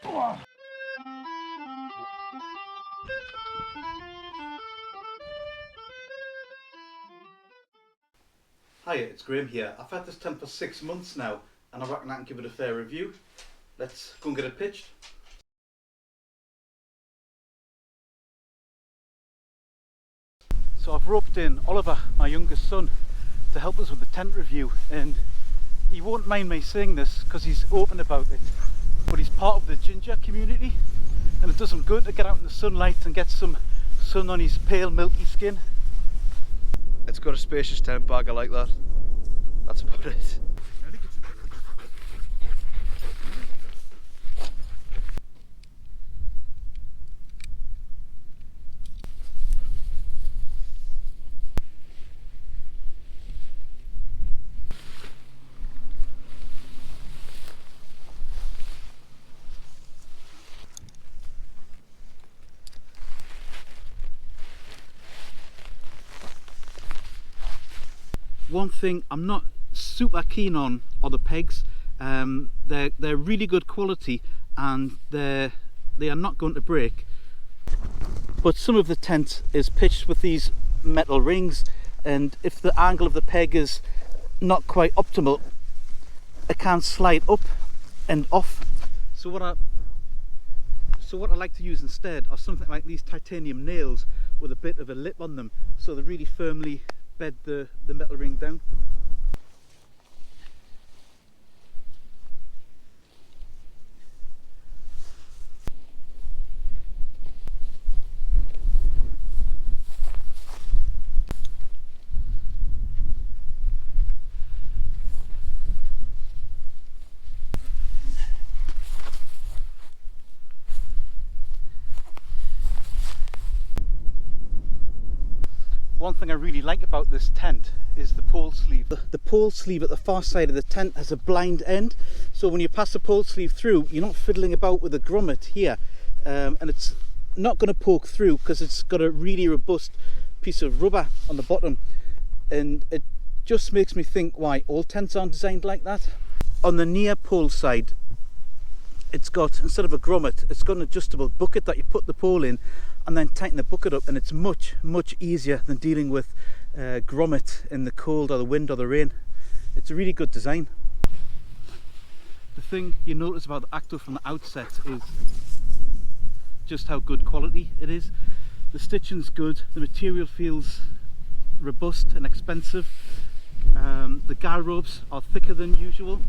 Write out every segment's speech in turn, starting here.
Hiya, it's Graham here. I've had this tent for 6 months now and I reckon I can give it a fair review. Let's go and get it pitched. So I've roped in Oliver, my youngest son, to help us with the tent review, and he won't mind me saying this because he's open about it, but he's part of the ginger community and it does him good to get out in the sunlight and get some sun on his pale milky skin. It's got a spacious tent bag, I like that. That's about it. One thing I'm not super keen on are the pegs. They're really good quality and they are not going to break. But some of the tent is pitched with these metal rings, and if the angle of the peg is not quite optimal, it can slide up and off. So what I like to use instead are something like these titanium nails with a bit of a lip on them, so they really firmly bed the metal ring down. One thing I really like about this tent is the pole sleeve. The pole sleeve at the far side of the tent has a blind end, so when you pass the pole sleeve through, you're not fiddling about with the grommet here, and it's not going to poke through because it's got a really robust piece of rubber on the bottom, and it just makes me think why all tents aren't designed like that. On the near pole side, it's got, instead of a grommet, it's got an adjustable bucket that you put the pole in and then tighten the bucket up, and it's much easier than dealing with grommet in the cold or the wind or the rain. It's a really good design. The thing you notice about the Akto from the outset is just how good quality it is. The stitching's good, the material feels robust and expensive, the guy ropes are thicker than usual,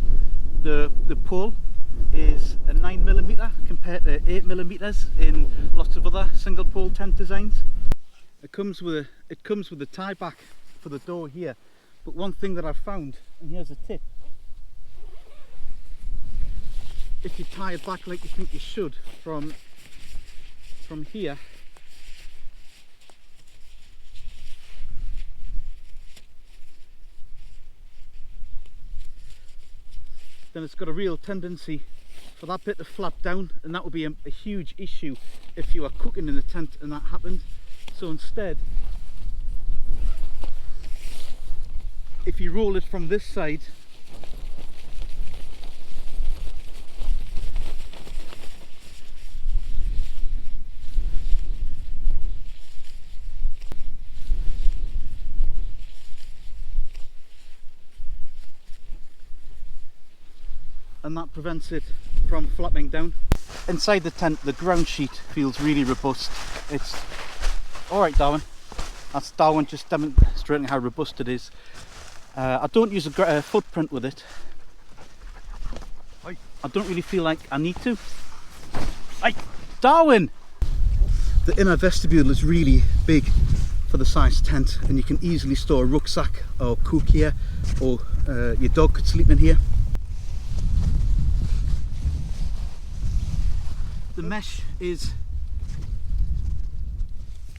the pole is a 9mm compared to 8mm in lots of other single pole tent designs. It comes with a tie back for the door here, but one thing that I've found, and here's a tip, if you tie it back like you think you should from here, then it's got a real tendency for that bit to flap down, and that would be a huge issue if you are cooking in the tent and that happened. So instead, if you roll it from this side, and that prevents it from flapping down. Inside the tent, the ground sheet feels really robust. It's alright, Darwin. That's Darwin just demonstrating how robust it is. I don't use a footprint with it. I don't really feel like I need to. Darwin! The inner vestibule is really big for the size tent, and you can easily store a rucksack or cook here, or your dog could sleep in here. The mesh is,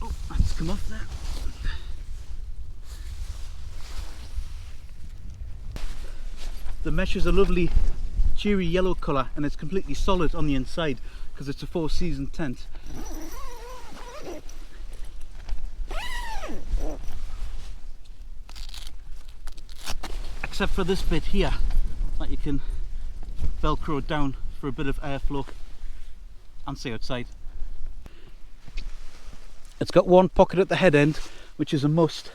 oh, that's come off there. The mesh is a lovely cheery yellow colour, and it's completely solid on the inside because it's a 4-season tent. Except for this bit here that you can velcro down for a bit of airflow. and stay outside. It's got one pocket at the head end, which is a must,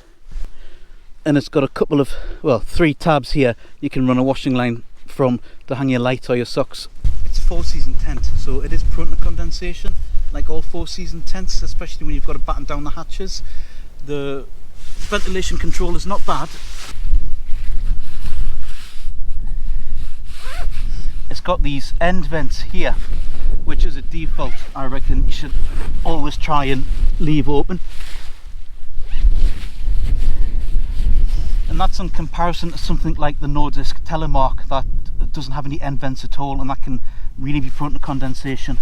and it's got a couple of, well, 3 tabs here you can run a washing line from to hang your light or your socks. It's a 4-season tent, so it is prone to condensation, like all 4-season tents, especially when you've got to batten down the hatches. The ventilation control is not bad. It's got these end vents here, which is a default. I reckon you should always try and leave open. And that's in comparison to something like the Nordisk Telemark that doesn't have any end vents at all, and that can really be prone to condensation.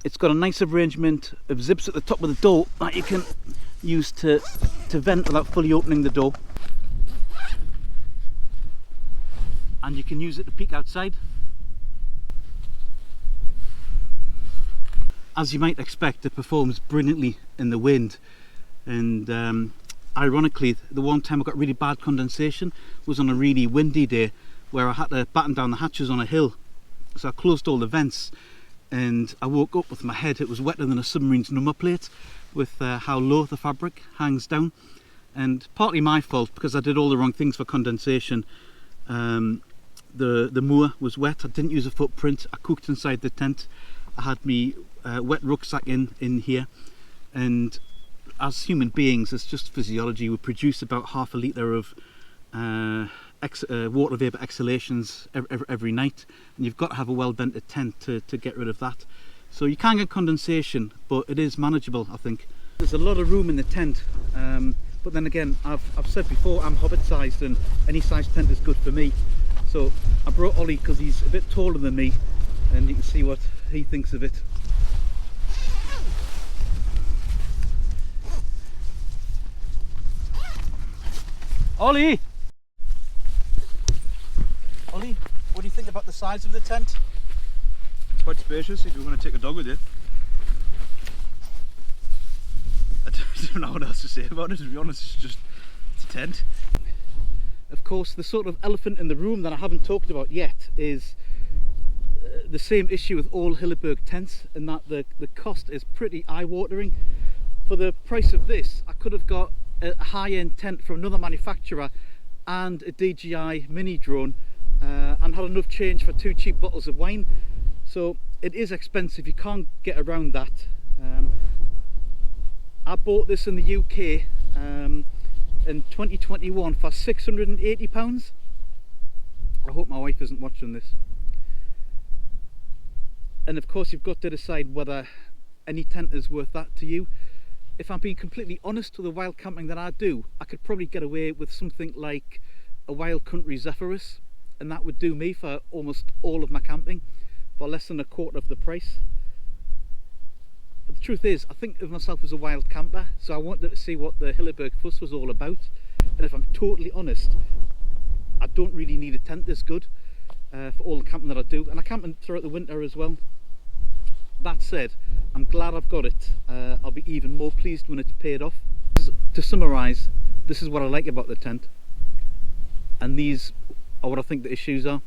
It's got a nice arrangement of zips at the top of the door that you can use to vent without fully opening the door. And you can use it to peek outside. As you might expect, it performs brilliantly in the wind, and ironically, the one time I got really bad condensation was on a really windy day where I had to batten down the hatches on a hill. So I closed all the vents, and I woke up with my head, it was wetter than a submarine's number plate with how low the fabric hangs down. And partly my fault, because I did all the wrong things for condensation. The moor was wet, I didn't use a footprint, I cooked inside the tent, I had me wet rucksack in here, and as human beings, it's just physiology, we produce about half a litre of water vapour exhalations every night, and you've got to have a well vented tent to get rid of that. So you can get condensation, but it is manageable, I think. There's a lot of room in the tent, but then again, I've said before, I'm hobbit sized, and any size tent is good for me. So I brought Ollie because he's a bit taller than me, and you can see what he thinks of it. Ollie! Ollie, what do you think about the size of the tent? It's quite spacious if you want to take a dog with you. I don't know what else to say about it, to be honest. It's a tent. Of course, the sort of elephant in the room that I haven't talked about yet is the same issue with all Hilleberg tents, in that the cost is pretty eye-watering. For the price of this, I could have got a high-end tent from another manufacturer and a DJI mini drone, and had enough change for 2 cheap bottles of wine. So it is expensive, you can't get around that. I bought this in the UK in 2021 for £680. I hope my wife isn't watching this. And of course, you've got to decide whether any tent is worth that to you. If I'm being completely honest, with the wild camping that I do, I could probably get away with something like a Wild Country Zephyrus, and that would do me for almost all of my camping for less than a quarter of the price. But the truth is, I think of myself as a wild camper, so I wanted to see what the Hilleberg fuss was all about. And if I'm totally honest, I don't really need a tent this good for all the camping that I do, and I camp throughout the winter as well. That said, I'm glad I've got it. I'll be even more pleased when it's paid off. To summarise, this is what I like about the tent, and these are what I think the issues are.